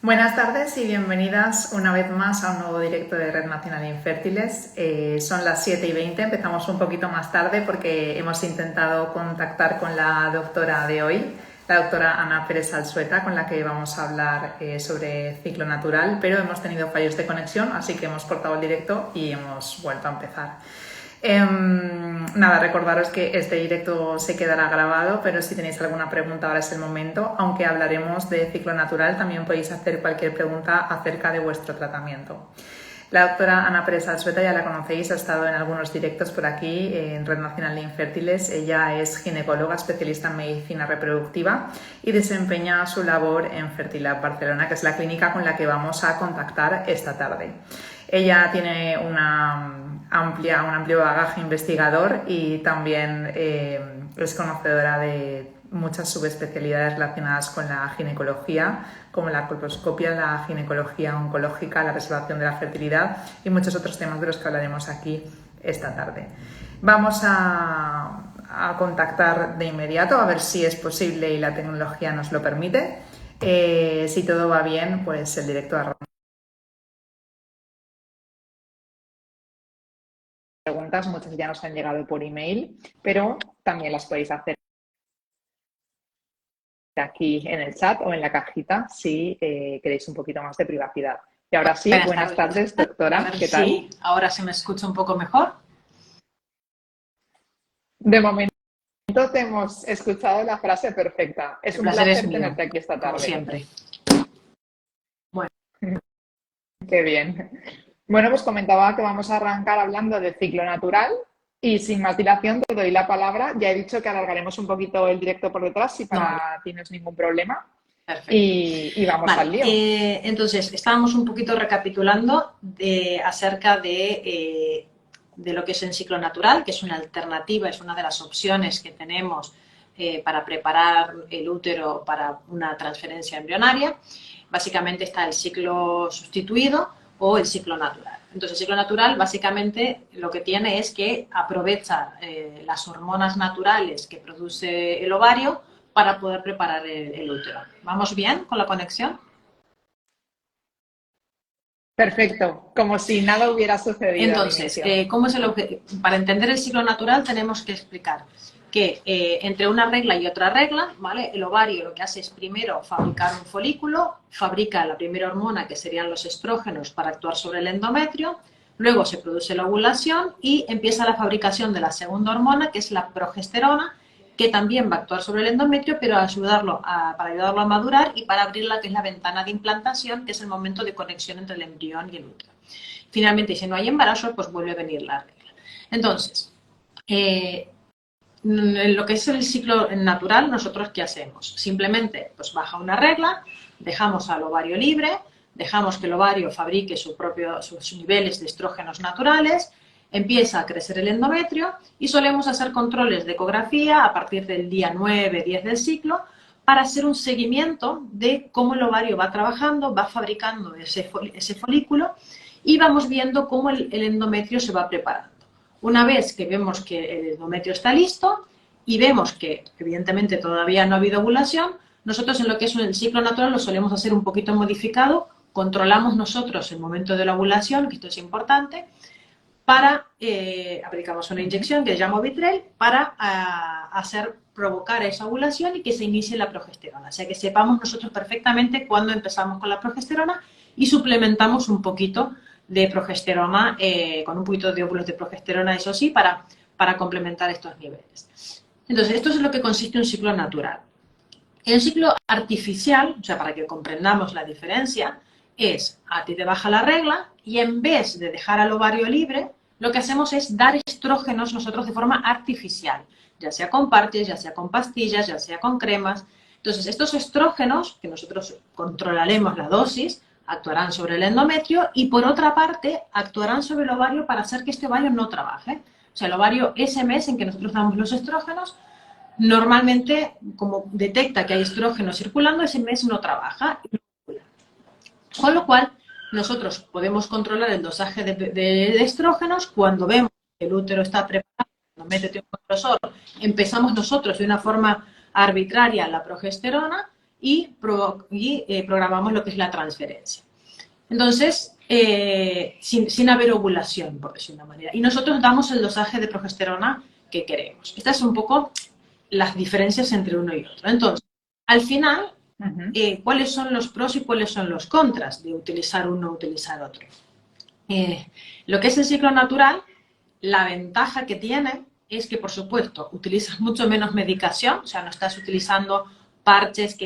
Buenas tardes y bienvenidas una vez más a un nuevo directo de Red Nacional de Infértiles. Son las 7:20, empezamos un poquito más tarde porque hemos intentado contactar con la doctora de hoy, la doctora Ana Pérez Alsueta, con la que vamos a hablar sobre ciclo natural, pero hemos tenido fallos de conexión, así que hemos cortado el directo y hemos vuelto a empezar. Nada, recordaros que este directo se quedará grabado, pero si tenéis alguna pregunta ahora es el momento. Aunque hablaremos de ciclo natural, también podéis hacer cualquier pregunta acerca de vuestro tratamiento. La doctora Ana Pérez Alsueta ya la conocéis, ha estado en algunos directos por aquí en Red Nacional de Infértiles. Ella es ginecóloga especialista en medicina reproductiva y desempeña su labor en Fertilab Barcelona, que es la clínica con la que vamos a contactar esta tarde. Ella tiene un amplio bagaje investigador y también es conocedora de muchas subespecialidades relacionadas con la ginecología, como la colposcopia, la ginecología oncológica, la preservación de la fertilidad y muchos otros temas de los que hablaremos aquí esta tarde. Vamos a contactar de inmediato a ver si es posible y la tecnología nos lo permite. Si todo va bien, pues el directo arranca. Preguntas, muchas ya nos han llegado por email, pero también las podéis hacer aquí en el chat o en la cajita si queréis un poquito más de privacidad. Y ahora sí, buenas tardes, doctora. ¿Qué tal? Sí, ahora se me escucha un poco mejor. De momento te hemos escuchado la frase perfecta. Es un placer tenerte aquí esta tarde. Como siempre. Bueno. Qué bien. Bueno, pues comentaba que vamos a arrancar hablando del ciclo natural y sin más dilación te doy la palabra. Ya he dicho que alargaremos un poquito el directo por detrás si para ti no es ningún problema. Perfecto. Y vamos al lío. Entonces, estábamos un poquito recapitulando acerca de lo que es el ciclo natural, que es una alternativa, es una de las opciones que tenemos para preparar el útero para una transferencia embrionaria. Básicamente está el ciclo sustituido o el ciclo natural. Entonces, el ciclo natural básicamente lo que tiene es que aprovecha las hormonas naturales que produce el ovario para poder preparar el útero. ¿Vamos bien con la conexión? Perfecto, como si nada hubiera sucedido. Entonces, ¿cómo es el objetivo? Para entender el ciclo natural tenemos que explicar que entre una regla y otra regla, ¿vale? El ovario lo que hace es primero fabricar un folículo, fabrica la primera hormona, que serían los estrógenos, para actuar sobre el endometrio, luego se produce la ovulación y empieza la fabricación de la segunda hormona, que es la progesterona, que también va a actuar sobre el endometrio, pero para ayudarlo a madurar y para abrir la que es la ventana de implantación, que es el momento de conexión entre el embrión y el útero. Finalmente, si no hay embarazo, pues vuelve a venir la regla. Entonces, en lo que es el ciclo natural, ¿nosotros qué hacemos? Simplemente, pues baja una regla, dejamos al ovario libre, dejamos que el ovario fabrique sus niveles de estrógenos naturales, empieza a crecer el endometrio y solemos hacer controles de ecografía a partir del día 9, 10 del ciclo para hacer un seguimiento de cómo el ovario va trabajando, va fabricando ese folículo y vamos viendo cómo el endometrio se va preparando. Una vez que vemos que el endometrio está listo y vemos que evidentemente todavía no ha habido ovulación, nosotros en lo que es el ciclo natural lo solemos hacer un poquito modificado, controlamos nosotros el momento de la ovulación, que esto es importante, aplicamos una inyección que se llama Ovitrel para provocar esa ovulación y que se inicie la progesterona. O sea, que sepamos nosotros perfectamente cuándo empezamos con la progesterona y suplementamos un poquito de progesterona, con un poquito de óvulos de progesterona, eso sí, para complementar estos niveles. Entonces, esto es lo que consiste un ciclo natural. El ciclo artificial, o sea, para que comprendamos la diferencia, es a ti te baja la regla y en vez de dejar al ovario libre, lo que hacemos es dar estrógenos nosotros de forma artificial, ya sea con parches, ya sea con pastillas, ya sea con cremas. Entonces, estos estrógenos, que nosotros controlaremos la dosis, actuarán sobre el endometrio y, por otra parte, actuarán sobre el ovario para hacer que este ovario no trabaje. O sea, el ovario, ese mes en que nosotros damos los estrógenos, normalmente, como detecta que hay estrógeno circulando, ese mes no trabaja. Con lo cual, nosotros podemos controlar el dosaje de estrógenos cuando vemos que el útero está preparado, cuando mete un compresor, empezamos nosotros de una forma arbitraria la progesterona y programamos lo que es la transferencia. Entonces, sin haber ovulación, por decirlo de una manera. Y nosotros damos el dosaje de progesterona que queremos. Estas son un poco las diferencias entre uno y otro. Entonces, al final, ¿cuáles son los pros y cuáles son los contras de utilizar uno o utilizar otro? Lo que es el ciclo natural, la ventaja que tiene es que, por supuesto, utilizas mucho menos medicación, o sea, no estás utilizando parches,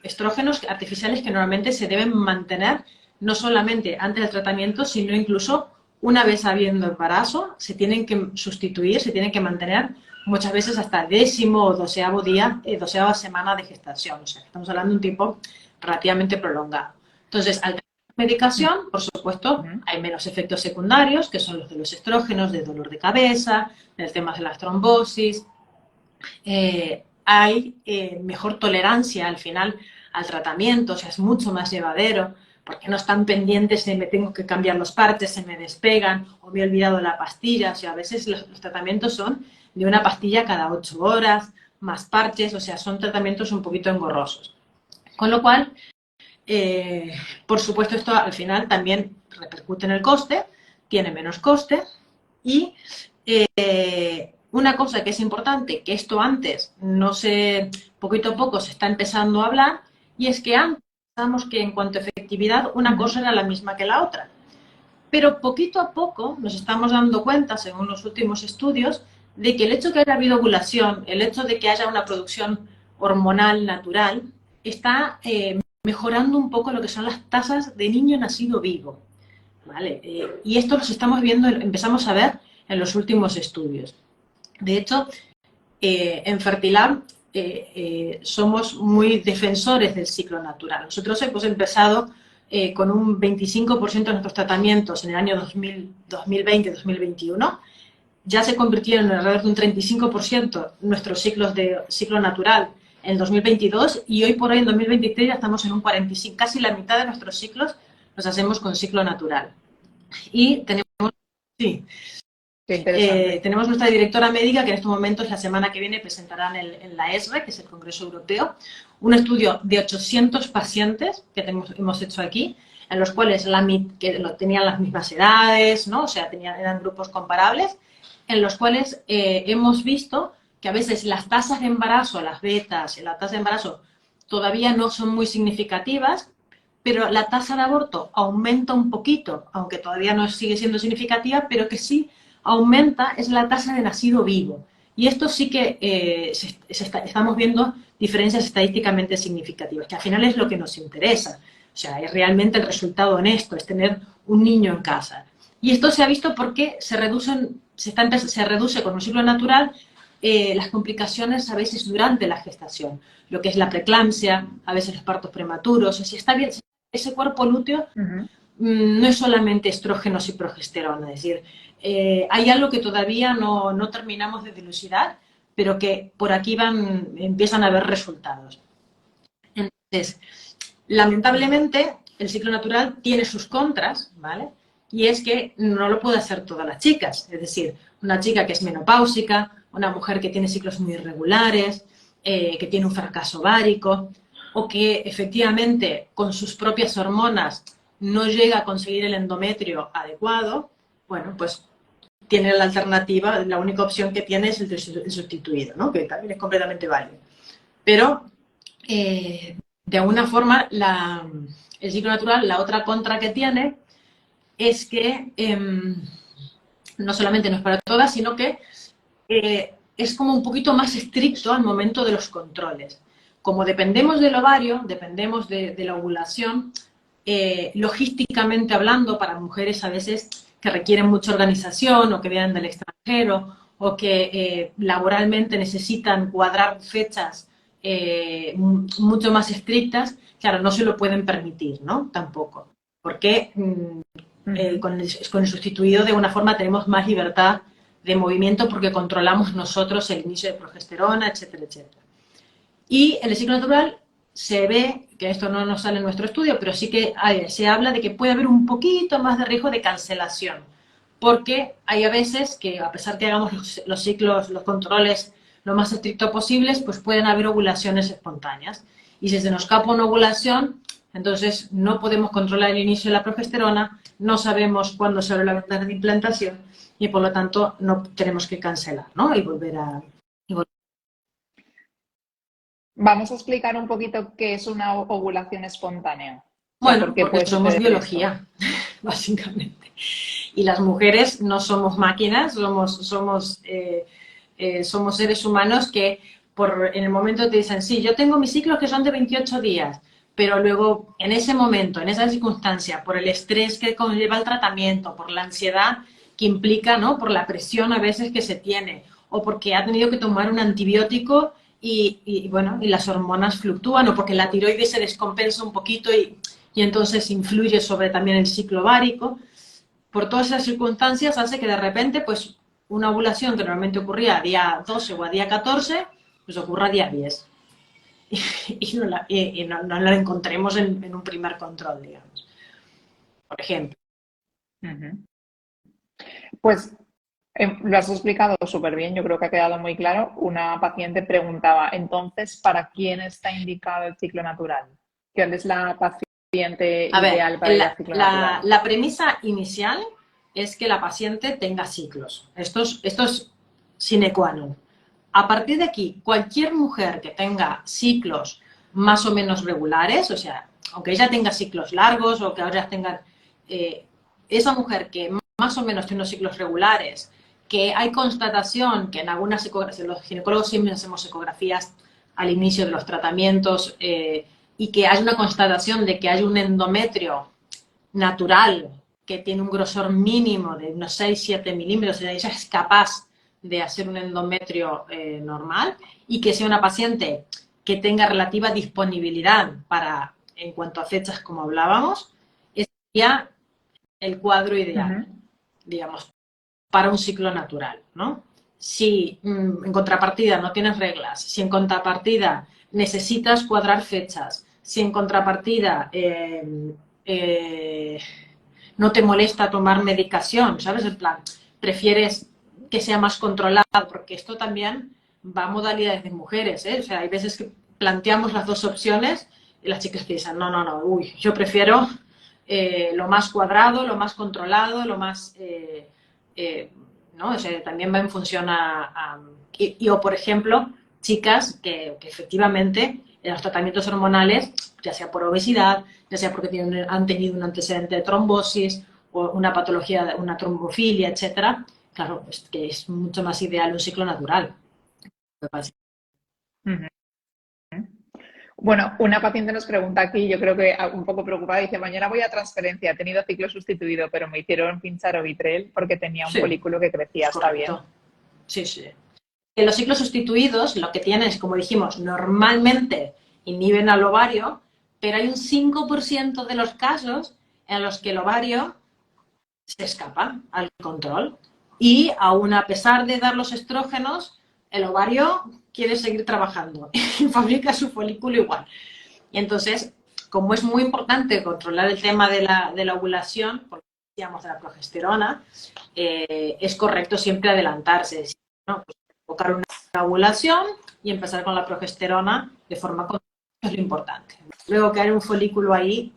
estrógenos artificiales que normalmente se deben mantener no solamente antes del tratamiento, sino incluso una vez habiendo embarazo, se tienen que sustituir, se tienen que mantener muchas veces hasta el 10º o 12º día, 12ª semana de gestación. O sea, estamos hablando de un tiempo relativamente prolongado. Entonces, al tener medicación, por supuesto, hay menos efectos secundarios, que son los de los estrógenos, de dolor de cabeza, del tema de las trombosis. Hay mejor tolerancia al final al tratamiento, o sea, es mucho más llevadero, porque no están pendientes de me tengo que cambiar los parches, se me despegan, o me he olvidado la pastilla. O sea, a veces los tratamientos son de una pastilla cada 8 horas, más parches, o sea, son tratamientos un poquito engorrosos. Con lo cual, por supuesto, esto al final también repercute en el coste, tiene menos coste, y una cosa que es importante, que esto antes no se, poquito a poco se está empezando a hablar, y es que antes pensamos que en cuanto a efectividad una cosa era la misma que la otra. Pero poquito a poco nos estamos dando cuenta, según los últimos estudios, de que el hecho de que haya habido ovulación, el hecho de que haya una producción hormonal natural, está mejorando un poco lo que son las tasas de niño nacido vivo. ¿Vale? Y esto lo estamos viendo, empezamos a ver en los últimos estudios. De hecho, en Fertilab somos muy defensores del ciclo natural. Nosotros hemos empezado con un 25% de nuestros tratamientos en el año 2020-2021. Ya se convirtieron en alrededor de un 35% nuestros ciclos de ciclo natural en 2022, y hoy por hoy en 2023 ya estamos en un 45%, casi la mitad de nuestros ciclos los hacemos con ciclo natural. Y tenemos, sí, tenemos nuestra directora médica, que en estos momentos, la semana que viene, presentará en la ESRE, que es el Congreso Europeo, un estudio de 800 pacientes que hemos hecho aquí, en los cuales tenían las mismas edades, ¿no? O sea, eran grupos comparables, en los cuales hemos visto que a veces las tasas de embarazo, las betas, la tasa de embarazo todavía no son muy significativas, pero la tasa de aborto aumenta un poquito, aunque todavía no sigue siendo significativa, pero que sí aumenta es la tasa de nacido vivo. Y esto sí que estamos viendo diferencias estadísticamente significativas, que al final es lo que nos interesa. O sea, es realmente el resultado honesto, es tener un niño en casa. Y esto se ha visto porque se reduce con un ciclo natural las complicaciones a veces durante la gestación, lo que es la preeclampsia, a veces los partos prematuros. O sea, si está bien, ese cuerpo lúteo no es solamente estrógenos y progesterona, es decir, hay algo que todavía no terminamos de dilucidar, pero que por aquí empiezan a haber resultados. Entonces, lamentablemente, el ciclo natural tiene sus contras, ¿vale? Y es que no lo puede hacer todas las chicas. Es decir, una chica que es menopáusica, una mujer que tiene ciclos muy irregulares, que tiene un fracaso ovárico, o que efectivamente con sus propias hormonas no llega a conseguir el endometrio adecuado, bueno, pues tiene la alternativa, la única opción que tiene es el sustituido, ¿no? Que también es completamente válido. Pero, de alguna forma, el ciclo natural, la otra contra que tiene es que no solamente no es para todas, sino que es como un poquito más estricto al momento de los controles. Como dependemos del ovario, dependemos de la ovulación, logísticamente hablando, para mujeres a veces que requieren mucha organización o que vienen del extranjero o que laboralmente necesitan cuadrar fechas mucho más estrictas, claro, no se lo pueden permitir, ¿no? Tampoco. Porque con el sustituido, de alguna forma, tenemos más libertad de movimiento porque controlamos nosotros el inicio de progesterona, etcétera, etcétera. Y en el ciclo natural se ve, que esto no nos sale en nuestro estudio, pero sí que se habla de que puede haber un poquito más de riesgo de cancelación, porque hay a veces que, a pesar que hagamos los ciclos, los controles lo más estrictos posibles, pues pueden haber ovulaciones espontáneas. Y si se nos escapa una ovulación, entonces no podemos controlar el inicio de la progesterona, no sabemos cuándo se abre la ventana de implantación y por lo tanto no tenemos que cancelar, ¿no? Y volver a... Vamos a explicar un poquito qué es una ovulación espontánea. O sea, ¿por Bueno, qué porque puede somos suceder esto? biología, básicamente. Y las mujeres no somos máquinas, somos seres humanos que en el momento te dicen, sí, yo tengo mis ciclos que son de 28 días, pero luego en ese momento, en esa circunstancia, por el estrés que conlleva el tratamiento, por la ansiedad que implica, ¿no? Por la presión a veces que se tiene, o porque ha tenido que tomar un antibiótico bueno, y las hormonas fluctúan, o porque la tiroides se descompensa un poquito y entonces influye sobre también el ciclo ovárico. Por todas esas circunstancias hace que de repente, pues, una ovulación que normalmente ocurría a día 12 o a día 14, pues ocurra a día 10. No la encontremos en un primer control, digamos. Por ejemplo. Ujú. Pues lo has explicado súper bien, yo creo que ha quedado muy claro. Una paciente preguntaba, entonces, ¿para quién está indicado el ciclo natural? ¿Quién es la paciente A ver, ideal para ir al ciclo natural? la premisa inicial es que la paciente tenga ciclos. Esto es sine qua non. A partir de aquí, cualquier mujer que tenga ciclos más o menos regulares, o sea, aunque ella tenga ciclos largos o que ahora tengan, esa mujer que más o menos tiene unos ciclos regulares, que hay constatación que en algunas ecografías, los ginecólogos siempre hacemos ecografías al inicio de los tratamientos, y que hay una constatación de que hay un endometrio natural que tiene un grosor mínimo de unos 6-7 milímetros, o sea, ella es capaz de hacer un endometrio normal, y que sea una paciente que tenga relativa disponibilidad para, en cuanto a fechas como hablábamos, ese sería el cuadro ideal, digamos, para un ciclo natural, ¿no? Si en contrapartida no tienes reglas, si en contrapartida necesitas cuadrar fechas, si en contrapartida no te molesta tomar medicación, ¿sabes? En plan, prefieres que sea más controlado, porque esto también va a modalidades de mujeres, ¿eh? O sea, hay veces que planteamos las dos opciones y las chicas piensan, no, uy, yo prefiero lo más cuadrado, lo más controlado, lo más... ¿no? O sea, también va en función o, por ejemplo, chicas que efectivamente en los tratamientos hormonales, ya sea por obesidad, ya sea porque han tenido un antecedente de trombosis o una patología, una trombofilia, etcétera, claro, pues que es mucho más ideal un ciclo natural. Ujú. Bueno, una paciente nos pregunta aquí, yo creo que un poco preocupada, dice, mañana voy a transferencia, he tenido ciclo sustituido, pero me hicieron pinchar Ovitrel porque tenía un Sí, folículo que crecía, ¿está bien? correcto. Sí, sí. En los ciclos sustituidos lo que tienen es, como dijimos, normalmente inhiben al ovario, pero hay un 5% de los casos en los que el ovario se escapa al control y aún a pesar de dar los estrógenos, el ovario quiere seguir trabajando y fabrica su folículo igual. Y entonces, como es muy importante controlar el tema de la ovulación, porque decíamos de la progesterona, es correcto siempre adelantarse, ¿no? Pues, enfocar una ovulación y empezar con la progesterona de forma continua, es lo importante. Luego que haya un folículo ahí,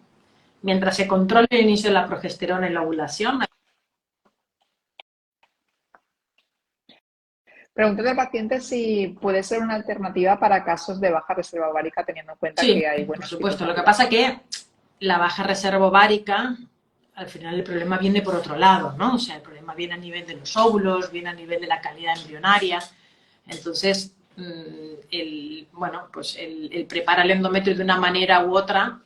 mientras se controle el inicio de la progesterona y la ovulación. Pregunté al paciente si puede ser una alternativa para casos de baja reserva ovárica, teniendo en cuenta Sí, que hay por buenos ciclos supuesto. Lo que pasa es naturales. que la baja reserva ovárica, al final el problema viene por otro lado, ¿no? O sea, el problema viene a nivel de los óvulos, viene a nivel de la calidad embrionaria. Entonces, bueno, pues el preparar el endometrio de una manera u otra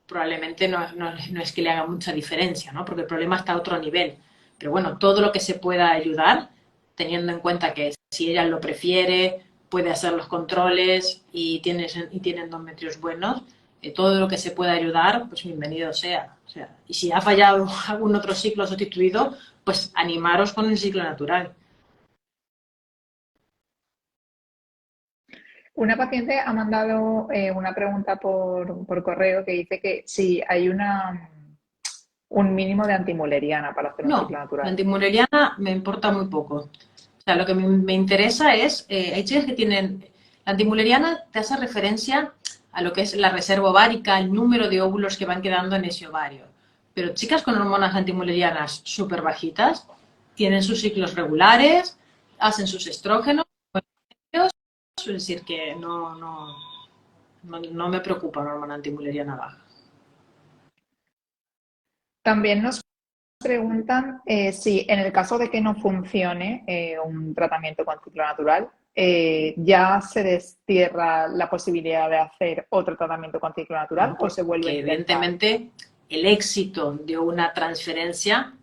probablemente no es que le haga mucha diferencia, ¿no? Porque el problema está a otro nivel. Pero bueno, todo lo que se pueda ayudar, teniendo en cuenta que si ella lo prefiere, puede hacer los controles y tiene endometrios buenos, todo lo que se pueda ayudar, pues bienvenido sea. O sea, y si ha fallado algún otro ciclo sustituido, pues animaros con el ciclo natural. Una paciente ha mandado una pregunta por correo que dice que si hay un mínimo de antimuleriana para hacer un ciclo No, la natural. antimureliana me importa muy poco. O sea, lo que me interesa es, hay chicas que tienen, la antimuleriana te hace referencia a lo que es la reserva ovárica, el número de óvulos que van quedando en ese ovario. Pero chicas con hormonas antimulerianas súper bajitas tienen sus ciclos regulares, hacen sus estrógenos, es decir, que no me preocupa una hormona antimuleriana baja. También nos preguntan si en el caso de que no funcione un tratamiento con ciclo natural, ya se destierra la posibilidad de hacer otro tratamiento con ciclo natural No, o se vuelve a porque intentar. evidentemente el éxito de una transferencia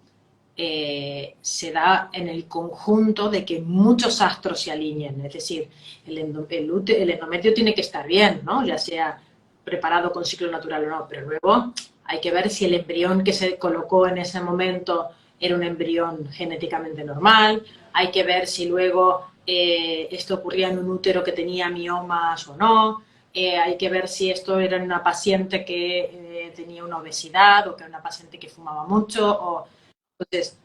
se da en el conjunto de que muchos astros se alineen, es decir, el endometrio tiene que estar bien, ¿no? Ya sea preparado con ciclo natural o no, pero luego hay que ver si el embrión que se colocó en ese momento era un embrión genéticamente normal, hay que ver si luego esto ocurría en un útero que tenía miomas o no, hay que ver si esto era en una paciente que tenía una obesidad o que era una paciente que fumaba mucho. Entonces,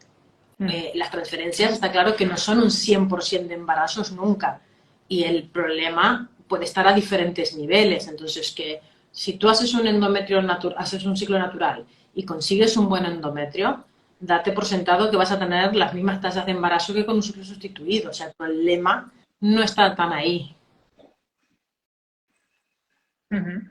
las transferencias está claro que no son un 100% de embarazos nunca. Y el problema puede estar a diferentes niveles. Entonces, que si tú haces un endometrio natural, haces un ciclo natural y consigues un buen endometrio, date por sentado que vas a tener las mismas tasas de embarazo que con un ciclo sustituido. O sea, el problema no está tan ahí. Ujú.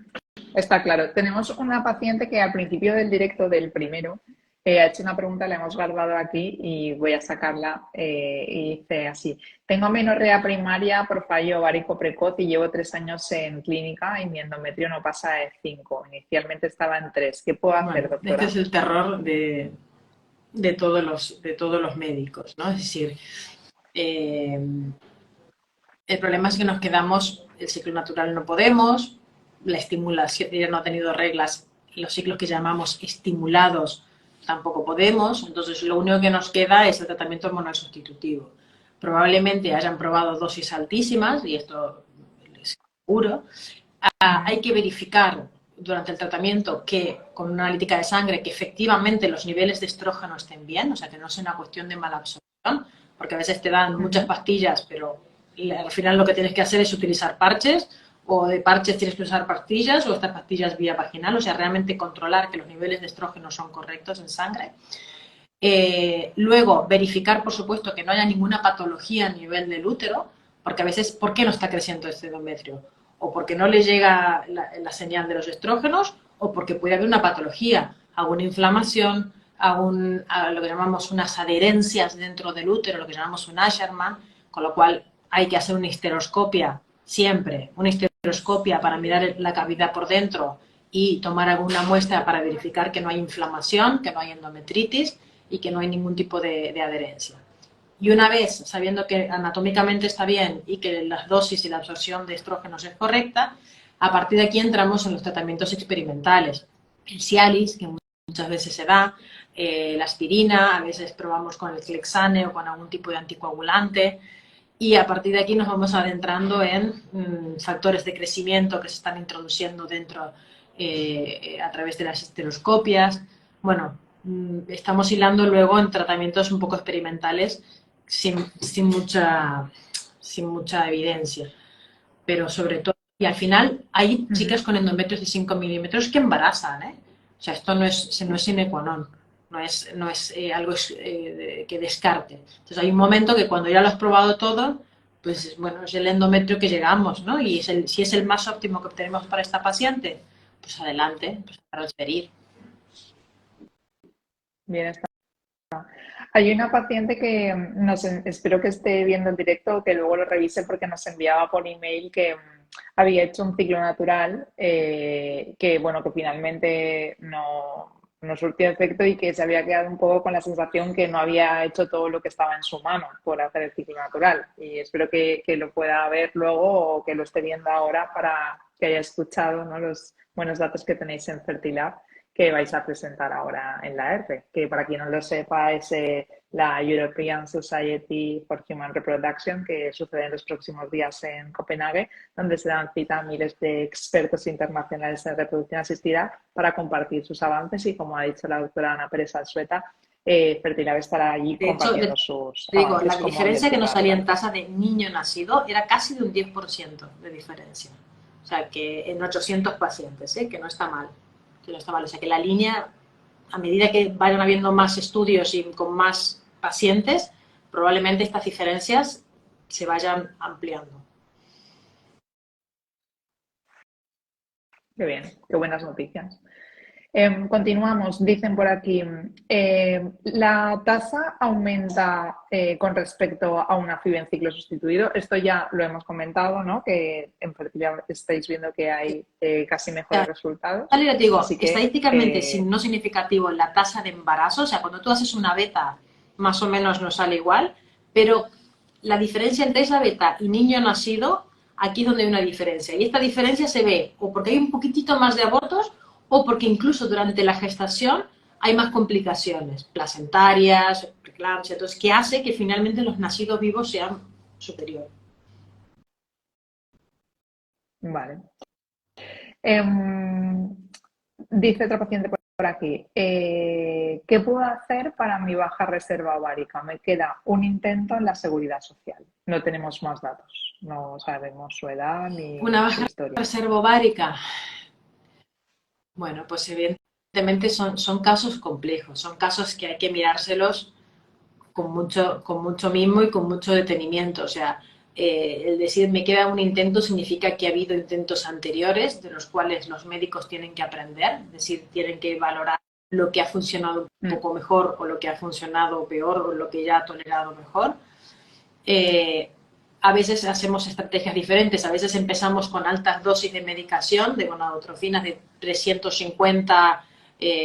Está claro. Tenemos una paciente que al principio del directo del primero ha hecho una pregunta, la hemos guardado aquí y voy a sacarla. Y dice así: tengo amenorrea primaria por fallo ovárico precoz y llevo 3 años en clínica y mi endometrio no pasa de 5. Inicialmente estaba en 3. ¿Qué puedo hacer, Bueno, este doctora? es el terror de todos los médicos, ¿no? Es decir, eh, el problema es que nos quedamos, el ciclo natural no podemos, la estimulación, ella no ha tenido reglas, los ciclos que llamamos estimulados tampoco podemos, entonces lo único que nos queda es el tratamiento hormonal sustitutivo. Probablemente hayan probado dosis altísimas, y esto es seguro. Hay que verificar durante el tratamiento que con una analítica de sangre que efectivamente los niveles de estrógeno estén bien, o sea, que no sea una cuestión de mala absorción, porque a veces te dan muchas pastillas, pero al final lo que tienes que hacer es utilizar parches, o de parches tienes que usar pastillas, o estas pastillas vía vaginal, o sea, realmente controlar que los niveles de estrógeno son correctos en sangre. Luego, verificar, por supuesto, que no haya ninguna patología a nivel del útero, porque a veces, ¿por qué no está creciendo este endometrio? O porque no le llega la señal de los estrógenos, o porque puede haber una patología, alguna inflamación, a lo que llamamos unas adherencias dentro del útero, lo que llamamos un Asherman, con lo cual hay que hacer una histeroscopia siempre, una histeroscopia para mirar la cavidad por dentro y tomar alguna muestra para verificar que no hay inflamación, que no hay endometritis y que no hay ningún tipo de adherencia. Y una vez sabiendo que anatómicamente está bien y que las dosis y la absorción de estrógenos es correcta, a partir de aquí entramos en los tratamientos experimentales. El Cialis, que muchas veces se da, la aspirina, a veces probamos con el Clexane o con algún tipo de anticoagulante. Y a partir de aquí nos vamos adentrando en factores de crecimiento que se están introduciendo dentro a través de las estereoscopias. Bueno, estamos hilando luego en tratamientos un poco experimentales sin mucha evidencia, pero sobre todo, y al final hay chicas con endometrios de 5 milímetros que embarazan, ¿eh? O sea, esto no es sine qua non, no es algo que descarte. Entonces hay un momento que cuando ya lo has probado todo, pues bueno, es el endometrio que llegamos, ¿no? Y si es el más óptimo que obtenemos para esta paciente, pues adelante, pues a transferir. Bien, está. Hay una paciente que espero que esté viendo el directo o que luego lo revise porque nos enviaba por email que había hecho un ciclo natural que, bueno, que finalmente no surtió efecto y que se había quedado un poco con la sensación que no había hecho todo lo que estaba en su mano por hacer el ciclo natural. Y espero que lo pueda ver luego o que lo esté viendo ahora para que haya escuchado, ¿no?, los buenos datos que tenéis en Fertilab que vais a presentar ahora en la R, que para quien no lo sepa es la European Society for Human Reproduction, que sucede en los próximos días en Copenhague, donde se dan cita a miles de expertos internacionales en reproducción asistida para compartir sus avances y, como ha dicho la doctora Ana Pérez Alsueta, Fertilab estará allí De hecho, compartiendo sus digo, avances la como el del diferencia que ciclo nos salía natural. en tasa de niño nacido era casi de un 10% de diferencia. sea, que en 800 pacientes, que no está mal. Que no está mal. O sea, que la línea, a medida que vayan habiendo más estudios y con más pacientes, probablemente estas diferencias se vayan ampliando. Qué bien, qué buenas noticias. Continuamos, dicen por aquí, la tasa aumenta con respecto a una FIV en ciclo sustituido. Esto ya lo hemos comentado, ¿no? Que en fertilidad estáis viendo que hay casi mejores resultados. Vale, te digo, Así que, estadísticamente no significativo en la tasa de embarazo, o sea, cuando tú haces una beta, más o menos nos sale igual, pero la diferencia entre esa beta y niño nacido, aquí es donde hay una diferencia. Y esta diferencia se ve o porque hay un poquitito más de abortos o porque incluso durante la gestación hay más complicaciones placentarias, preeclampsia, entonces, que hace que finalmente los nacidos vivos sean superiores. vale. Dice otro paciente por aquí, ¿qué puedo hacer para mi baja reserva ovárica? Me queda un intento en la seguridad social. No tenemos más datos, no sabemos su edad ni Una su baja historia. reserva ovárica. Bueno, pues evidentemente son casos complejos, son casos que hay que mirárselos con mucho mimo y con mucho detenimiento. O sea, el decir me queda un intento significa que ha habido intentos anteriores de los cuales los médicos tienen que aprender, es decir, tienen que valorar lo que ha funcionado un poco mejor o lo que ha funcionado peor o lo que ya ha tolerado mejor. A veces hacemos estrategias diferentes, a veces empezamos con altas dosis de medicación, de gonadotrofinas de 350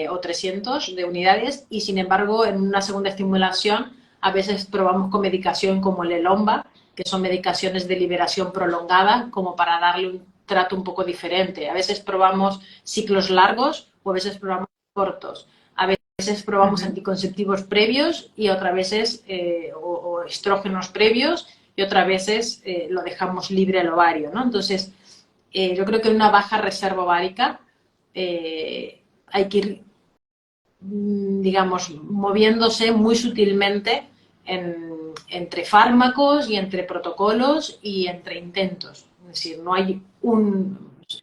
o 300 de unidades, y sin embargo en una segunda estimulación a veces probamos con medicación como el Elomba, que son medicaciones de liberación prolongada, como para darle un trato un poco diferente. A veces probamos ciclos largos o a veces probamos cortos. A veces probamos anticonceptivos previos y otras veces o estrógenos previos y otras veces lo dejamos libre al ovario, ¿no? Entonces, yo creo que en una baja reserva ovárica hay que ir, digamos, moviéndose muy sutilmente entre fármacos y entre protocolos y entre intentos. Es decir, no hay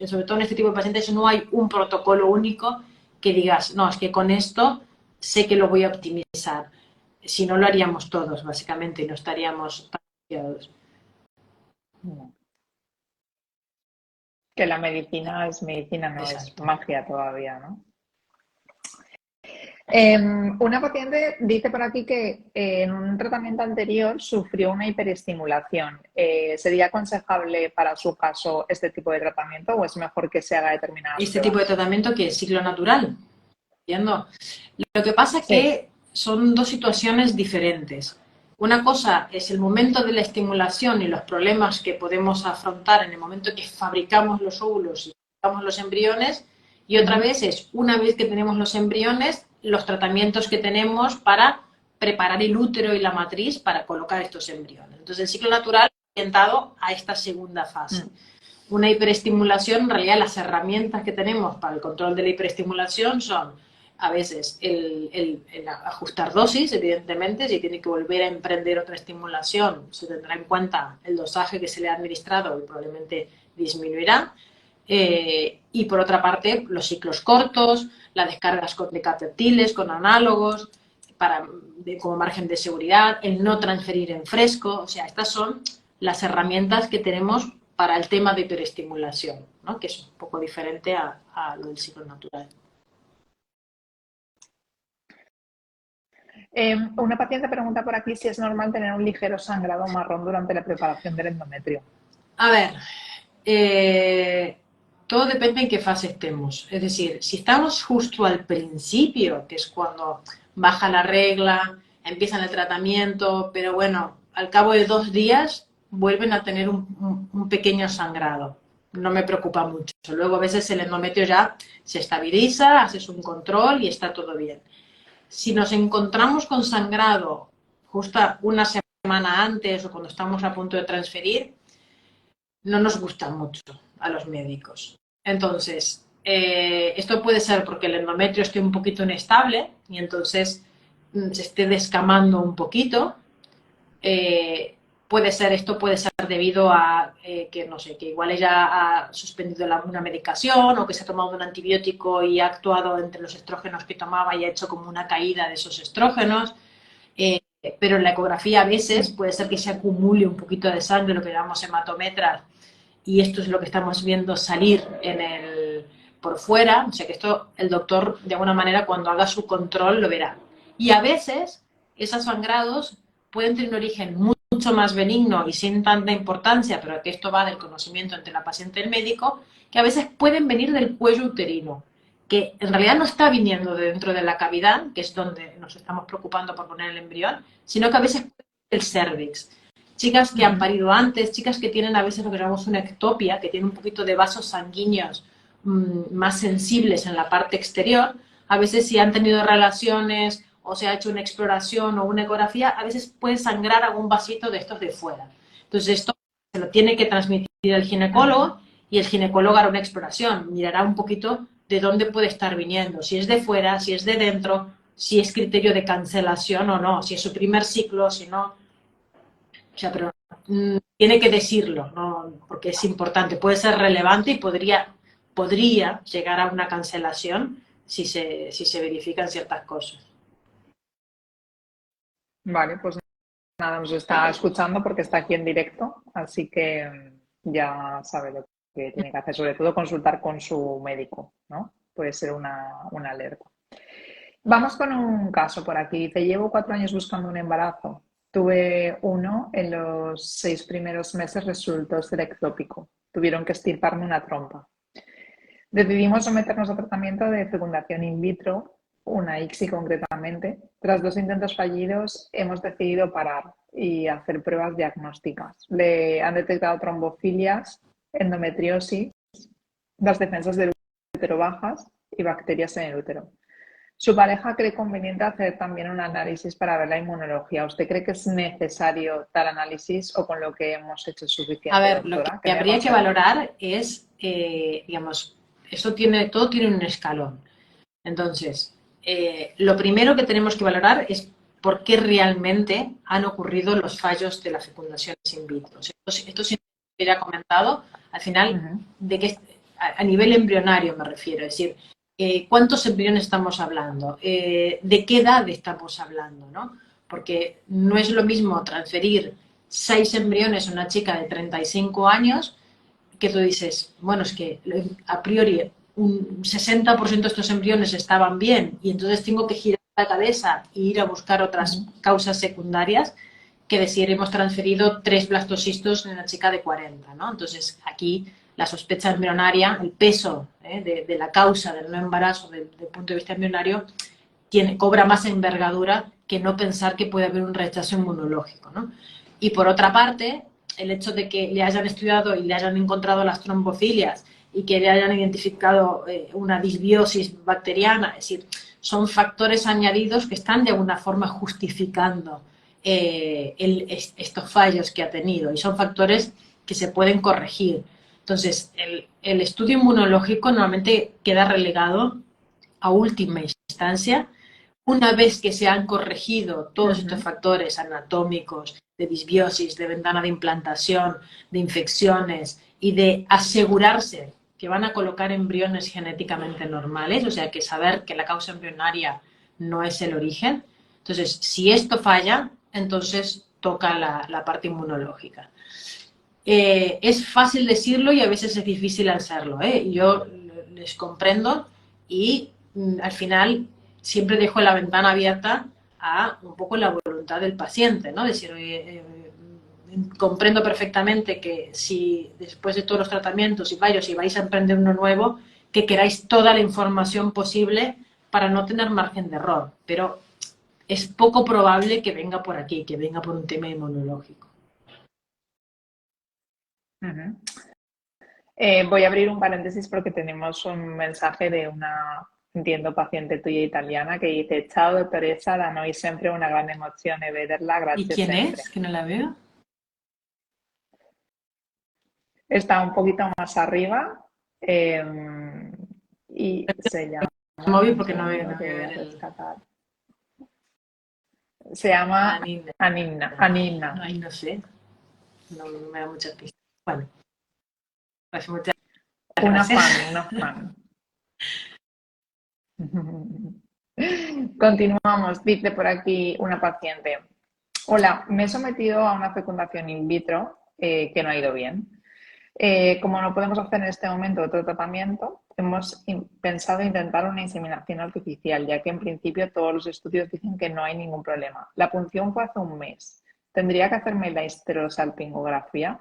sobre todo en este tipo de pacientes, no hay un protocolo único que digas, no, es que con esto sé que lo voy a optimizar. Si no, lo haríamos todos, básicamente, y no estaríamos tan confiados. Que la medicina es medicina, no Exacto. es magia todavía, ¿no? Una paciente dice por aquí que en un tratamiento anterior sufrió una hiperestimulación. ¿Sería aconsejable para su caso este tipo de tratamiento o es mejor que se haga determinadas Este pruebas? tipo de tratamiento que es ciclo natural. ¿Entiendo? Lo que pasa es Sí. que son dos situaciones diferentes. Una cosa es el momento de la estimulación y los problemas que podemos afrontar en el momento que fabricamos los óvulos y fabricamos los embriones, y otra vez es, una vez que tenemos los embriones, los tratamientos que tenemos para preparar el útero y la matriz para colocar estos embriones. Entonces, el ciclo natural orientado a esta segunda fase. Una hiperestimulación, en realidad las herramientas que tenemos para el control de la hiperestimulación son a veces el ajustar dosis, evidentemente, si tiene que volver a emprender otra estimulación, se tendrá en cuenta el dosaje que se le ha administrado y probablemente disminuirá. Y por otra parte, los ciclos cortos, las descargas de catepiles con análogos, como margen de seguridad, el no transferir en fresco, o sea, estas son las herramientas que tenemos para el tema de hiperestimulación, ¿no? Que es un poco diferente a lo del ciclo natural. Una paciente pregunta por aquí si es normal tener un ligero sangrado marrón durante la preparación del endometrio. A ver, todo depende en qué fase estemos. Es decir, si estamos justo al principio, que es cuando baja la regla, empiezan el tratamiento, pero bueno, al cabo de 2 días vuelven a tener un pequeño sangrado. No me preocupa mucho. Luego a veces el endometrio ya se estabiliza, haces un control y está todo bien. Si nos encontramos con sangrado justo una semana antes o cuando estamos a punto de transferir, no nos gusta mucho a los médicos. Entonces, esto puede ser porque el endometrio esté un poquito inestable y entonces se esté descamando un poquito. esto puede ser debido a que, no sé, que igual ella ha suspendido una medicación o que se ha tomado un antibiótico y ha actuado entre los estrógenos que tomaba y ha hecho como una caída de esos estrógenos. Eh, pero en la ecografía a veces puede ser que se acumule un poquito de sangre, lo que llamamos hematometras, y esto es lo que estamos viendo salir por fuera, o sea que esto el doctor de alguna manera cuando haga su control lo verá. Y a veces esos sangrados pueden tener un origen mucho más benigno y sin tanta importancia, pero que esto va del conocimiento entre la paciente y el médico, que a veces pueden venir del cuello uterino, que en realidad no está viniendo de dentro de la cavidad, que es donde nos estamos preocupando por poner el embrión, sino que a veces el cervix. Chicas que han parido antes, chicas que tienen a veces lo que llamamos una ectopia, que tienen un poquito de vasos sanguíneos más sensibles en la parte exterior, a veces si han tenido relaciones o se ha hecho una exploración o una ecografía, a veces puede sangrar algún vasito de estos de fuera. Entonces esto se lo tiene que transmitir el ginecólogo y el ginecólogo hará una exploración, mirará un poquito de dónde puede estar viniendo, si es de fuera, si es de dentro, si es criterio de cancelación o no, si es su primer ciclo, si no. O sea, pero tiene que decirlo, ¿no? Porque es importante, puede ser relevante y podría llegar a una cancelación si se verifican ciertas cosas. Vale, pues nada, nos está escuchando porque está aquí en directo, así que ya sabe lo que tiene que hacer, sobre todo consultar con su médico, ¿no? Puede ser una alerta. Vamos con un caso por aquí. Te llevo 4 años buscando un embarazo. Tuve uno, en los 6 primeros meses resultó ser ectópico. Tuvieron que extirparme una trompa. Decidimos someternos a tratamiento de fecundación in vitro, una ICSI concretamente. Tras 2 intentos fallidos, hemos decidido parar y hacer pruebas diagnósticas. Le han detectado trombofilias, endometriosis, las defensas del útero bajas y bacterias en el útero. Su pareja cree conveniente hacer también un análisis para ver la inmunología. ¿Usted cree que es necesario tal análisis o con lo que hemos hecho es A suficiente, ver, lo doctora? ¿Qué que me habría que aconseja? valorar es, digamos, todo tiene un escalón. Entonces, lo primero que tenemos que valorar es por qué realmente han ocurrido los fallos de la fecundación in vitro. O sea, esto siempre se ha comentado, al final, Ujú. de que a nivel embrionario me refiero, es decir, ¿cuántos embriones estamos hablando? ¿De qué edad estamos hablando? ¿No? Porque no es lo mismo transferir 6 embriones a una chica de 35 años que tú dices, bueno, es que a priori un 60% de estos embriones estaban bien y entonces tengo que girar la cabeza e ir a buscar otras causas secundarias que decir hemos transferido 3 blastocistos en una chica de 40, ¿no? Entonces aquí la sospecha embrionaria, el peso de la causa del no embarazo desde el punto de vista embrionario cobra más envergadura que no pensar que puede haber un rechazo inmunológico, ¿no? Y por otra parte, el hecho de que le hayan estudiado y le hayan encontrado las trombofilias y que le hayan identificado una disbiosis bacteriana, es decir, son factores añadidos que están de alguna forma justificando estos fallos que ha tenido y son factores que se pueden corregir. Entonces, el estudio inmunológico normalmente queda relegado a última instancia una vez que se han corregido todos estos Ujú. factores anatómicos, de disbiosis, de ventana de implantación, de infecciones y de asegurarse que van a colocar embriones genéticamente normales, o sea, que saber que la causa embrionaria no es el origen. Entonces, si esto falla, entonces toca la parte inmunológica. Es fácil decirlo y a veces es difícil hacerlo. Yo les comprendo y al final siempre dejo la ventana abierta a un poco la voluntad del paciente, ¿no? Decir, oye, comprendo perfectamente que si después de todos los tratamientos y fallos y vais a emprender uno nuevo, que queráis toda la información posible para no tener margen de error, pero es poco probable que venga por aquí, que venga por un tema inmunológico. Ujú. Voy a abrir un paréntesis porque tenemos un mensaje de una, entiendo, paciente tuya italiana que dice: Ciao dottoressa, da noi sempre una grande emozione vederla, ¿Y grazie quién es? sempre. Que no la veo. Está un poquito más arriba eh, y se El llama, móvil un porque segundo no que voy a voy a ver el... rescatar, se llama Anina. Anina, Anina. Ay, no sé. no me da muchas pistas. Bueno, pues muchas Una gracias. fan, una fan. Continuamos, dice por aquí una paciente. Hola, me he sometido a una fecundación in vitro que no ha ido bien. Como no podemos hacer en este momento otro tratamiento, hemos pensado intentar una inseminación artificial, ya que en principio todos los estudios dicen que no hay ningún problema. La punción fue hace un mes. ¿Tendría que hacerme la histerosalpingografía?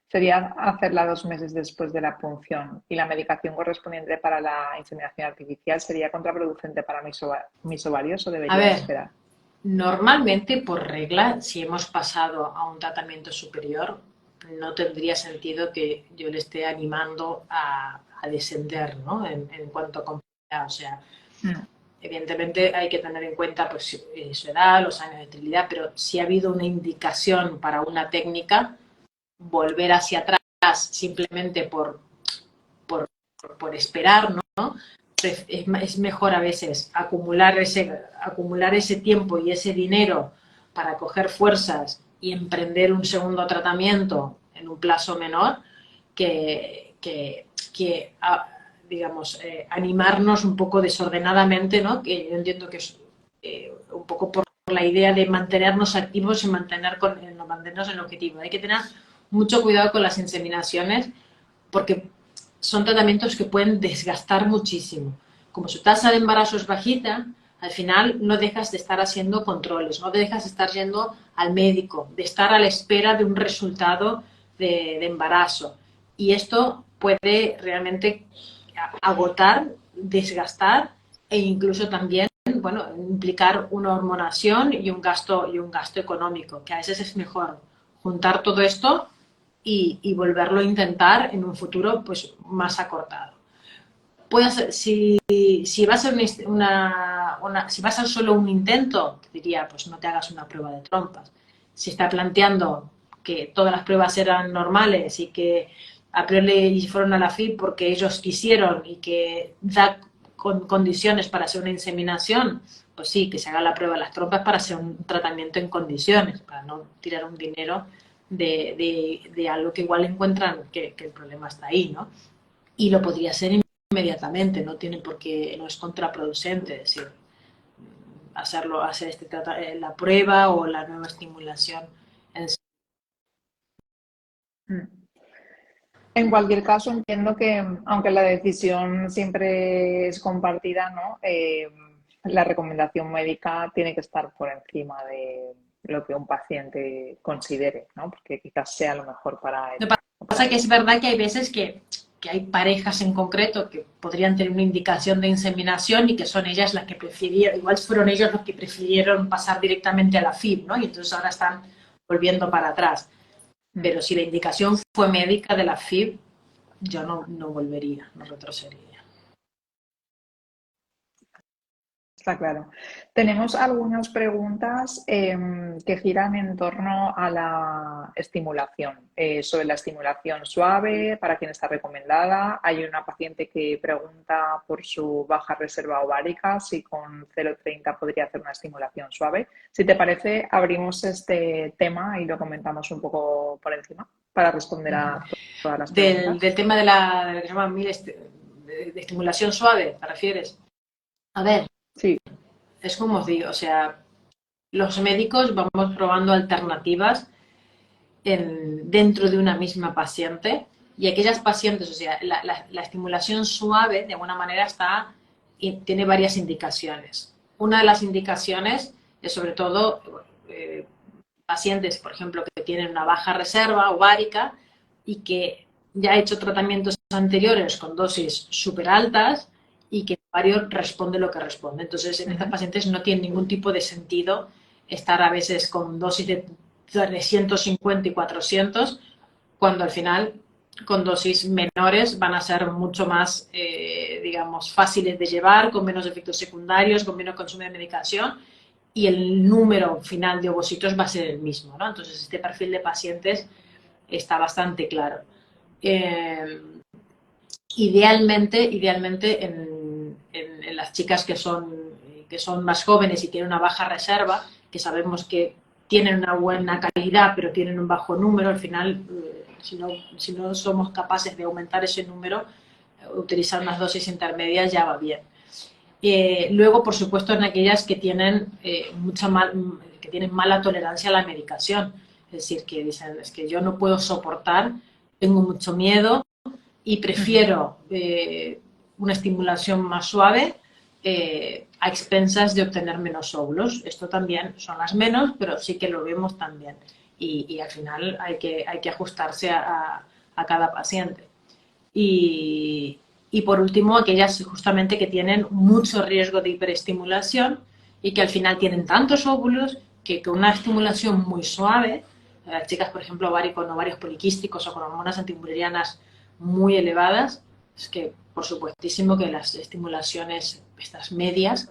Sería hacerla 2 meses después de la punción y la medicación correspondiente para la inseminación artificial sería contraproducente para mis ovarios o A debería ver, esperar. normalmente por regla, si hemos pasado a un tratamiento superior, no tendría sentido que yo le esté animando a descender, ¿no? En cuanto a complejidad. O sea, evidentemente hay que tener en cuenta pues, su edad, los años de esterilidad, pero si ha habido una indicación para una técnica, volver hacia atrás simplemente por esperar, ¿no? Es mejor a veces acumular ese tiempo y ese dinero para coger fuerzas y emprender un segundo tratamiento en un plazo menor que digamos, animarnos un poco desordenadamente, ¿no? Que yo entiendo que es un poco por la idea de mantenernos activos y mantenernos en el objetivo. Hay que tener mucho cuidado con las inseminaciones porque son tratamientos que pueden desgastar muchísimo. Como su tasa de embarazo es bajita, al final no dejas de estar haciendo controles, no dejas de estar yendo al médico, de estar a la espera de un resultado de embarazo. Y esto puede realmente agotar, desgastar e incluso también, bueno, implicar una hormonación y un gasto económico, que a veces es mejor juntar todo esto y volverlo a intentar en un futuro pues más acortado. Puede ser, si va a ser si va a ser solo un intento, te diría, pues no te hagas una prueba de trompas. Si está planteando que todas las pruebas eran normales y que a priori fueron a la FIB porque ellos quisieron y que da condiciones para hacer una inseminación, pues sí, que se haga la prueba de las trompas para hacer un tratamiento en condiciones, para no tirar un dinero de algo que igual encuentran que el problema está ahí, ¿no? Y lo podría hacer inmediatamente, no tiene por qué, no es contraproducente, es decir, hacer la prueba o la nueva estimulación. En cualquier caso, entiendo que, aunque la decisión siempre es compartida, ¿no? La recomendación médica tiene que estar por encima de lo que un paciente considere, ¿no? Porque quizás sea lo mejor para él. Lo que pasa es que es verdad que hay veces que hay parejas en concreto que podrían tener una indicación de inseminación y que son ellas las que prefirieron, igual fueron ellos los que prefirieron pasar directamente a la FIB, ¿no? Y entonces ahora están volviendo para atrás. Pero si la indicación fue médica de la FIB, yo no volvería, no retrocedería. Está claro. Tenemos algunas preguntas que giran en torno a la estimulación, sobre la estimulación suave, para quién está recomendada. Hay una paciente que pregunta por su baja reserva ovárica, si con 0,30 podría hacer una estimulación suave. Si te parece, abrimos este tema y lo comentamos un poco por encima para responder a todas las preguntas. Del tema de la que se llama de estimulación suave, ¿te refieres? A ver, Sí. es como os digo, o sea, los médicos vamos probando alternativas dentro de una misma paciente y aquellas pacientes, o sea, la estimulación suave de alguna manera tiene varias indicaciones. Una de las indicaciones es sobre todo pacientes, por ejemplo, que tienen una baja reserva ovárica y que ya ha hecho tratamientos anteriores con dosis súper altas y que el ovario responde lo que responde. Entonces, en estas pacientes no tiene ningún tipo de sentido estar a veces con dosis de 350 y 400, cuando al final con dosis menores van a ser mucho más, digamos, fáciles de llevar, con menos efectos secundarios, con menos consumo de medicación y el número final de ovocitos va a ser el mismo, ¿no? Entonces, este perfil de pacientes está bastante claro. Idealmente en las chicas que son más jóvenes y tienen una baja reserva, que sabemos que tienen una buena calidad, pero tienen un bajo número, al final, si no somos capaces de aumentar ese número, utilizar unas dosis intermedias ya va bien. Luego, por supuesto, en aquellas que tienen, que tienen mala tolerancia a la medicación, es decir, que dicen, es que yo no puedo soportar, tengo mucho miedo y prefiero una estimulación más suave a expensas de obtener menos óvulos. Esto también son las menos, pero sí que lo vemos también. Y al final hay que ajustarse a cada paciente. Y por último, aquellas justamente que tienen mucho riesgo de hiperestimulación y que al final tienen tantos óvulos que con una estimulación muy suave, las chicas, por ejemplo, con ovarios poliquísticos o con hormonas antimurerianas muy elevadas, es que por supuestísimo que las estimulaciones, estas medias,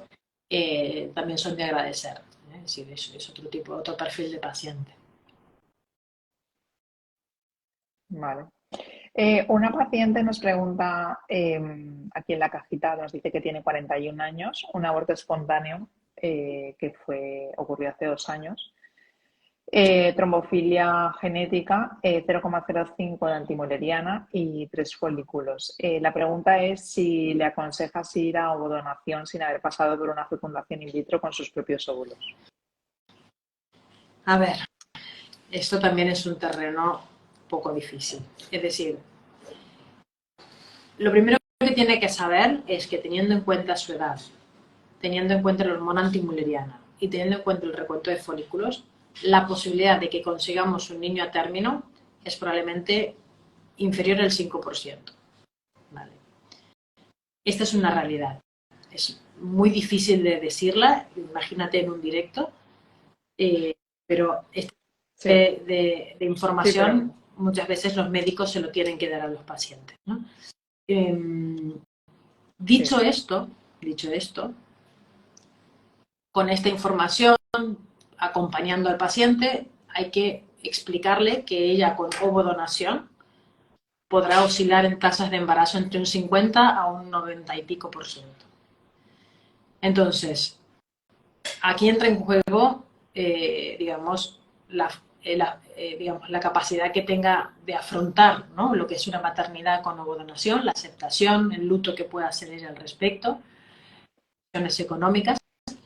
también son de agradecer. Es decir, es otro tipo, otro perfil de paciente. Vale. Una paciente nos pregunta, aquí en la cajita nos dice que tiene 41 años, un aborto espontáneo ocurrió hace 2 años, trombofilia genética, 0,05 de antimoleriana y 3 folículos. La pregunta es si le aconsejas ir a ovodonación sin haber pasado por una fecundación in vitro con sus propios óvulos. A ver, esto también es un terreno poco difícil. Es decir, lo primero que tiene que saber es que teniendo en cuenta su edad, teniendo en cuenta la hormona antimuleriana y teniendo en cuenta el recuento de folículos, la posibilidad de que consigamos un niño a término es probablemente inferior al 5%. ¿Vale? Esta es una realidad. Es muy difícil de decirla, imagínate en un directo, pero Sí. de información Sí, pero... muchas veces los médicos se lo tienen que dar a los pacientes, ¿no? Dicho Sí. esto, con esta información, acompañando al paciente, hay que explicarle que ella con ovodonación podrá oscilar en tasas de embarazo entre un 50 a un 90 y pico por ciento. Entonces, aquí entra en juego, digamos, la capacidad que tenga de afrontar, ¿no?, lo que es una maternidad con ovodonación, la aceptación, el luto que pueda hacer ella al respecto, cuestiones económicas,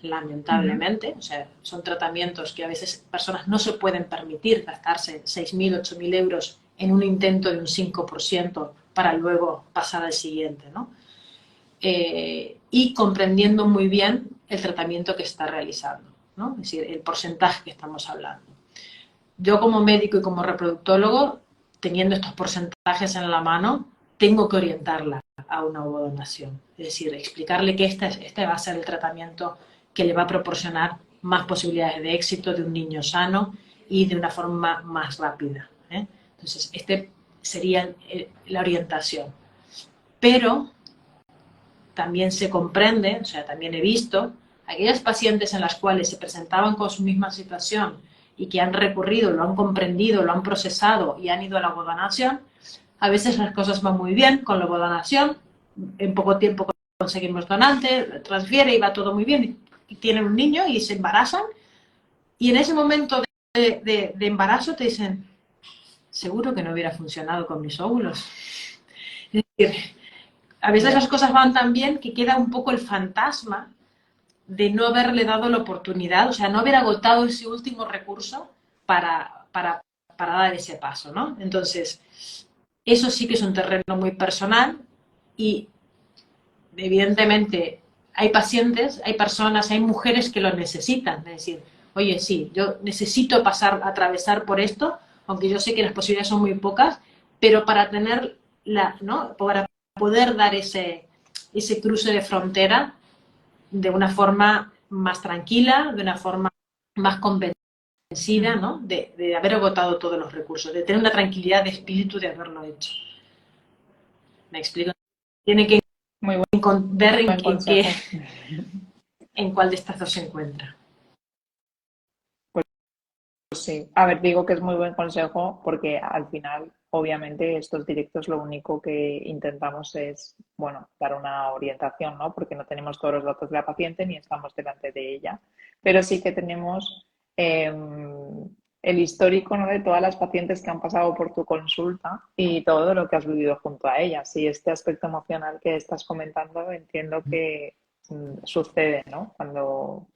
lamentablemente, o sea, son tratamientos que a veces personas no se pueden permitir gastarse 6.000, 8.000 euros en un intento de un 5% para luego pasar al siguiente, ¿no? Y comprendiendo muy bien el tratamiento que está realizando, ¿no? Es decir, el porcentaje que estamos hablando. Yo como médico y como reproductólogo, teniendo estos porcentajes en la mano, tengo que orientarla a una ovodonación. Es decir, explicarle que este va a ser el tratamiento que le va a proporcionar más posibilidades de éxito de un niño sano y de una forma más rápida. Entonces, este sería la orientación. Pero también se comprende, o sea, también he visto aquellas pacientes en las cuales se presentaban con su misma situación y que han recurrido, lo han comprendido, lo han procesado y han ido a la ovodonación. A veces las cosas van muy bien con la ovodonación, en poco tiempo conseguimos donante, transfiere y va todo muy bien y tienen un niño y se embarazan y en ese momento de embarazo te dicen, seguro que no hubiera funcionado con mis óvulos. Es decir, a veces las cosas van tan bien que queda un poco el fantasma de no haberle dado la oportunidad, o sea, no haber agotado ese último recurso para dar ese paso, ¿no? Entonces, eso sí que es un terreno muy personal y evidentemente hay pacientes, hay personas, hay mujeres que lo necesitan, es decir, oye, sí, yo necesito atravesar por esto, aunque yo sé que las posibilidades son muy pocas, pero para tener ¿no?, para poder dar ese cruce de frontera de una forma más tranquila, de una forma más convencida, ¿no?, de haber agotado todos los recursos, de tener una tranquilidad de espíritu de haberlo hecho. ¿Me explico? Tiene que Muy ver buen consejo. en cuál de estas dos se encuentra. Pues sí, a ver, digo que es muy buen consejo porque al final, obviamente, estos directos lo único que intentamos es, bueno, dar una orientación, ¿no? Porque no tenemos todos los datos de la paciente ni estamos delante de ella, pero sí que tenemos el histórico, ¿no?, de todas las pacientes que han pasado por tu consulta y todo lo que has vivido junto a ellas. Y este aspecto emocional que estás comentando entiendo que sucede, ¿no?, cuando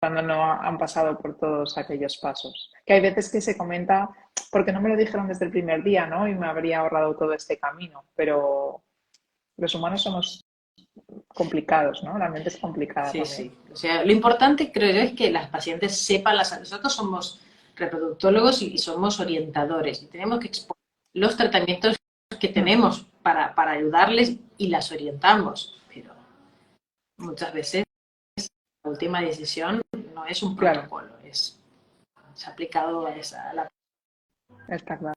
no han pasado por todos aquellos pasos. Que hay veces que se comenta, porque no me lo dijeron desde el primer día, ¿no?, y me habría ahorrado todo este camino, pero los humanos somos complicados, ¿no? La mente es complicada Sí, también. sí. O sea, lo importante creo yo es que las pacientes sepan nosotros somos reproductólogos y somos orientadores y tenemos que exponer los tratamientos que tenemos para ayudarles y las orientamos, pero muchas veces la última decisión no es un Claro, protocolo, se ha aplicado a la... está claro.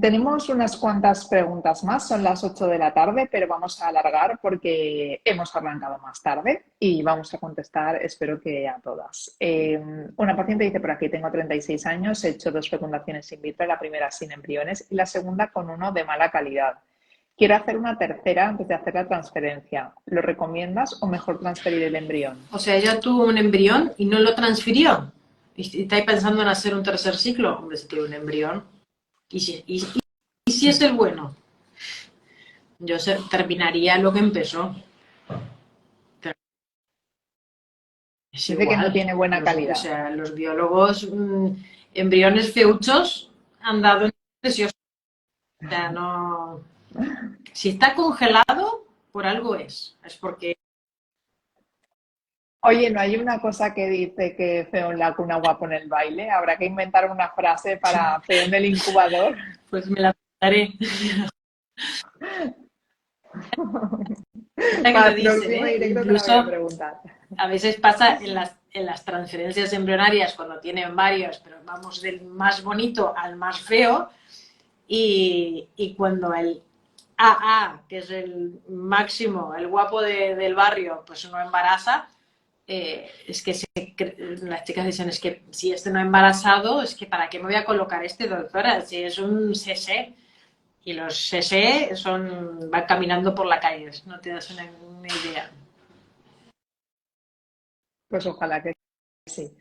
Tenemos unas cuantas preguntas más, son las 8 de la tarde, pero vamos a alargar porque hemos arrancado más tarde y vamos a contestar, espero que a todas. Una paciente dice por aquí, tengo 36 años, he hecho 2 fecundaciones in vitro, la primera sin embriones y la segunda con uno de mala calidad. Quiero hacer una tercera antes de hacer la transferencia. ¿Lo recomiendas o mejor transferir el embrión? O sea, ella tuvo un embrión y no lo transfirió. ¿Y estáis pensando en hacer un tercer ciclo? Hombre, si tiene un embrión. ¿Y si es el bueno? Yo terminaría lo que empezó. Es Dice que no igual. tiene buena O calidad. sea, los biólogos, embriones feuchos han dado en precioso. O sea, no. Si está congelado, por algo es. Es porque. Oye, ¿no hay una cosa que dice que feo en la cuna, guapo en el baile? Habrá que inventar una frase para feo en el incubador. Pues me la daré. Que Para lo el dicen, próximo ¿eh? directo te la voy a Incluso preguntar. a veces pasa en las transferencias embrionarias cuando tienen varios, pero vamos del más bonito al más feo, y cuando el AA, que es el máximo, el guapo del barrio, pues no embaraza, es que las chicas dicen, es que si este no ha embarazado, es que ¿para qué me voy a colocar este, doctora? Si es un CC. Y los CC van caminando por la calle, no te das una idea. Pues ojalá que sí.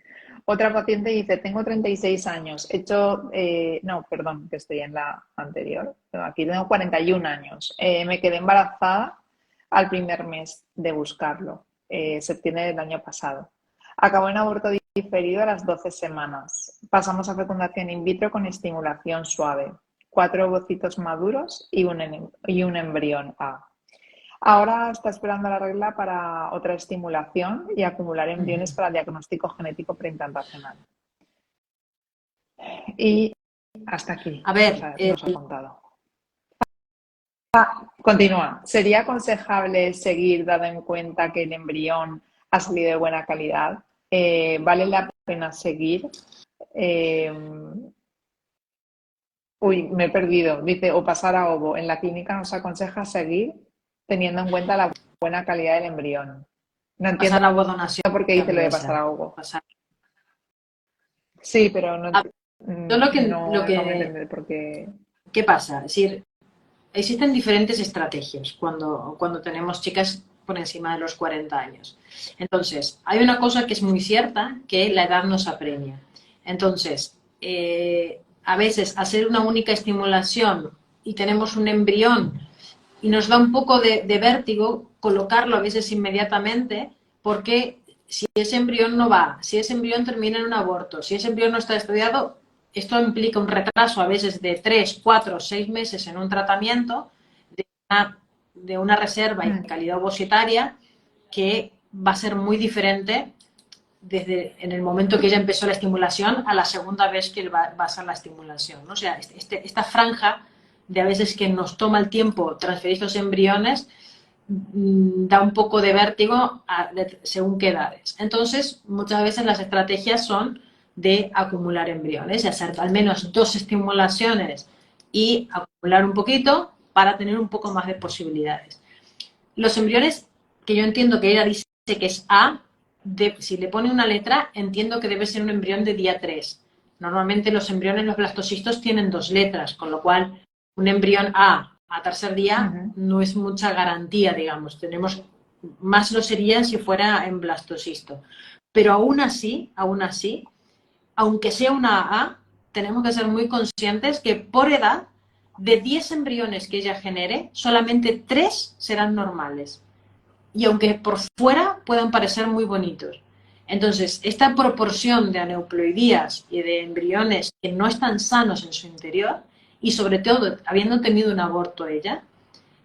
Otra paciente dice, tengo 36 años, he hecho, no, perdón, que estoy en la anterior, aquí tengo 41 años, me quedé embarazada al primer mes de buscarlo, septiembre del año pasado. Acabó en aborto diferido a las 12 semanas. Pasamos a fecundación in vitro con estimulación suave, 4 ovocitos maduros y un embrión A. Ahora está esperando la regla para otra estimulación y acumular embriones para el diagnóstico genético preimplantacional. Y hasta aquí A ver, nos ha contado. Continúa. ¿Sería aconsejable seguir, dado en cuenta que el embrión ha salido de buena calidad? ¿Vale la pena seguir? Uy, me he perdido. Dice, o pasar a ovo. En la clínica nos aconseja seguir teniendo en cuenta la buena calidad del embrión. No entiendo pasar a donación por qué dice lo de pasar a ovo. Sí, pero no, no acabo de entender por qué. ¿Qué pasa? Es decir, existen diferentes estrategias cuando tenemos chicas por encima de los 40 años. Entonces, hay una cosa que es muy cierta, que la edad nos apremia. Entonces, a veces hacer una única estimulación y tenemos un embrión y nos da un poco de vértigo colocarlo a veces inmediatamente, porque si ese embrión no va, si ese embrión termina en un aborto, si ese embrión no está estudiado, esto implica un retraso a veces de 3, 4, 6 meses en un tratamiento de una reserva y calidad ovocitaria que va a ser muy diferente desde en el momento que ella empezó la estimulación a la segunda vez que va a ser la estimulación, ¿no? O sea, esta franja de a veces que nos toma el tiempo transferir los embriones da un poco de vértigo según qué edades. Entonces, muchas veces las estrategias son de acumular embriones y hacer al menos 2 estimulaciones y acumular un poquito para tener un poco más de posibilidades. Los embriones, que yo entiendo que ella dice que es A, si le pone una letra, entiendo que debe ser un embrión de día 3. Normalmente los embriones, los blastocistos, tienen 2 letras, con lo cual un embrión A tercer día no es mucha garantía, digamos. Tenemos más lo serían si fuera en blastocisto. Pero aún así, aunque sea una A, tenemos que ser muy conscientes que por edad, de 10 embriones que ella genere, solamente 3 serán normales. Y aunque por fuera puedan parecer muy bonitos. Entonces, esta proporción de aneuploidías y de embriones que no están sanos en su interior, y sobre todo habiendo tenido un aborto ella,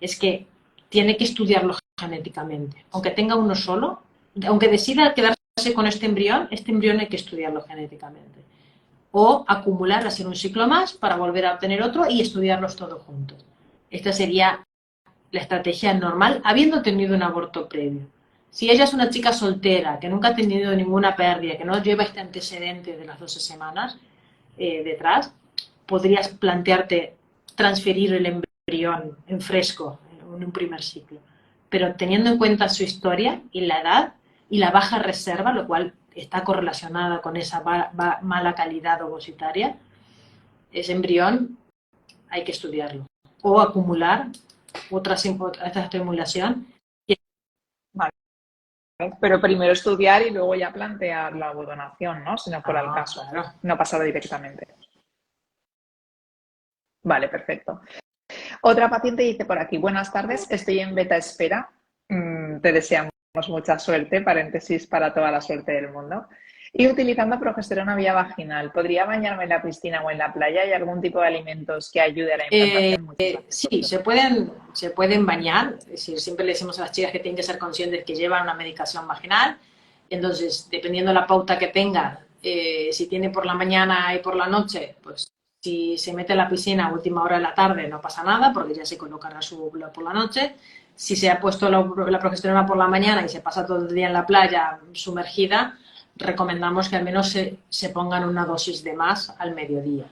es que tiene que estudiarlo genéticamente. Aunque tenga uno solo, aunque decida quedarse con este embrión hay que estudiarlo genéticamente. O acumular, hacer un ciclo más para volver a obtener otro y estudiarlos todos juntos. Esta sería la estrategia normal, habiendo tenido un aborto previo. Si ella es una chica soltera, que nunca ha tenido ninguna pérdida, que no lleva este antecedente de las 12 semanas detrás, podrías plantearte transferir el embrión en fresco en un primer ciclo. Pero teniendo en cuenta su historia y la edad y la baja reserva, lo cual está correlacionada con esa mala calidad ovocitaria, ese embrión hay que estudiarlo. O acumular esta estimulación. Vale. Pero primero estudiar y luego ya plantear la donación, ¿no? Si no fuera el caso. Claro. No pasarlo directamente. Vale, perfecto. Otra paciente dice por aquí, buenas tardes, estoy en beta espera. Te deseamos mucha suerte, paréntesis, para toda la suerte del mundo. Y utilizando progesterona vía vaginal, ¿podría bañarme en la piscina o en la playa? ¿Hay algún tipo de alimentos que ayude a la implantación? Sí, se pueden bañar. Es decir, siempre le decimos a las chicas que tienen que ser conscientes que llevan una medicación vaginal. Entonces, dependiendo de la pauta que tenga, si tiene por la mañana y por la noche, pues si se mete en la piscina a última hora de la tarde no pasa nada porque ya se colocará su óvulo por la noche. Si se ha puesto la progesterona por la mañana y se pasa todo el día en la playa sumergida, recomendamos que al menos se pongan una dosis de más al mediodía.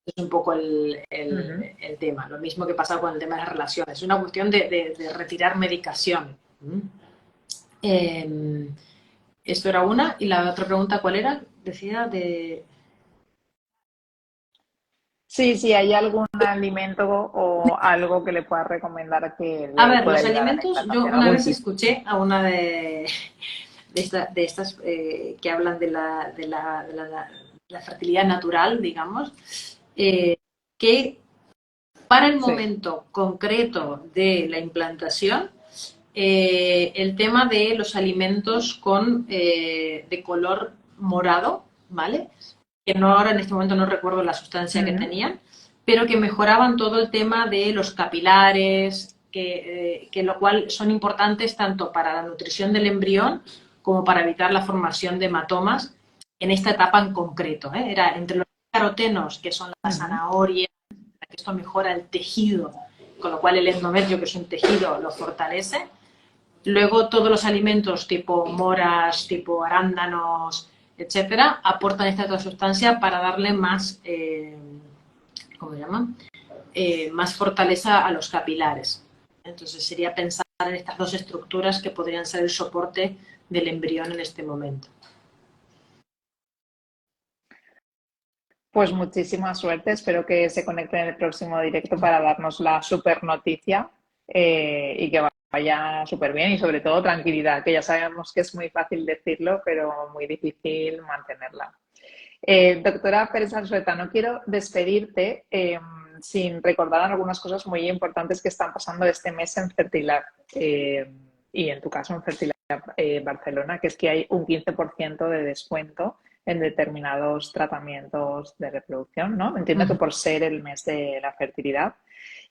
Es un poco el tema. Lo mismo que pasa con el tema de las relaciones. Es una cuestión de retirar medicación. Esto era una. Y la otra pregunta, ¿cuál era? Decía de... Sí, ¿hay algún alimento o algo que le pueda recomendar que le A ver, pueda los ayudar a la alimentos, yo implantación? una vez escuché a una de estas que hablan de la fertilidad natural, digamos, que para el momento concreto de la implantación, el tema de los alimentos de color morado, ¿vale? Que no ahora en este momento no recuerdo la sustancia que tenían, pero que mejoraban todo el tema de los capilares, que lo cual son importantes tanto para la nutrición del embrión como para evitar la formación de hematomas en esta etapa en concreto. Era entre los carotenos, que son la zanahoria, que esto mejora el tejido, con lo cual el endometrio, que es un tejido, lo fortalece. Luego todos los alimentos tipo moras, tipo arándanos, etcétera, aportan esta otra sustancia para darle más, ¿cómo se llama? Más fortaleza a los capilares. Entonces sería pensar en estas dos estructuras que podrían ser el soporte del embrión en este momento. Pues muchísima suerte, espero que se conecten en el próximo directo para darnos la super noticia y que vaya súper bien y sobre todo tranquilidad, que ya sabemos que es muy fácil decirlo, pero muy difícil mantenerla. Doctora Pérez Alsueta, no quiero despedirte sin recordar algunas cosas muy importantes que están pasando este mes en Fertilab y en tu caso en Fertilab Barcelona, que es que hay un 15% de descuento en determinados tratamientos de reproducción, ¿no? Entiendo que por ser el mes de la fertilidad.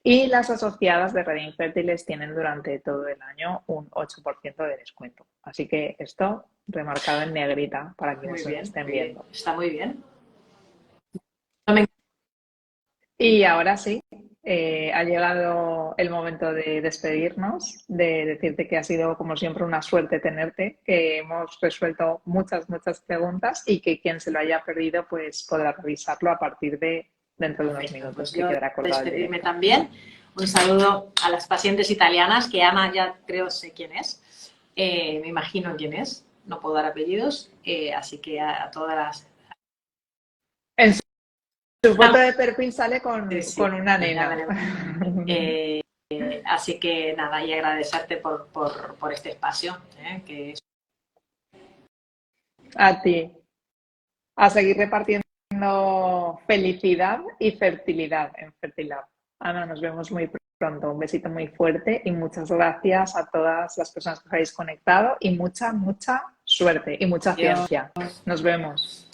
Y las asociadas de Red Infértiles tienen durante todo el año un 8% de descuento. Así que esto remarcado en negrita para quienes nos estén viendo. Está muy bien. Y ahora sí, ha llegado el momento de despedirnos, de decirte que ha sido como siempre una suerte tenerte, que hemos resuelto muchas preguntas y que quien se lo haya perdido pues podrá revisarlo a partir de dentro de unos minutos. Pues que yo quedará colgado despedirme también. Un saludo a las pacientes italianas, que Ana ya creo sé quién es. Me imagino quién es. No puedo dar apellidos. Así que a todas las... En su foto de perfil sale con una nena. Así que nada, y agradecerte por este espacio, que es... A ti. A seguir repartiendo felicidad y fertilidad en Fertilab. Ana, nos vemos muy pronto. Un besito muy fuerte y muchas gracias a todas las personas que os habéis conectado y mucha, mucha suerte y mucha ciencia. Nos vemos.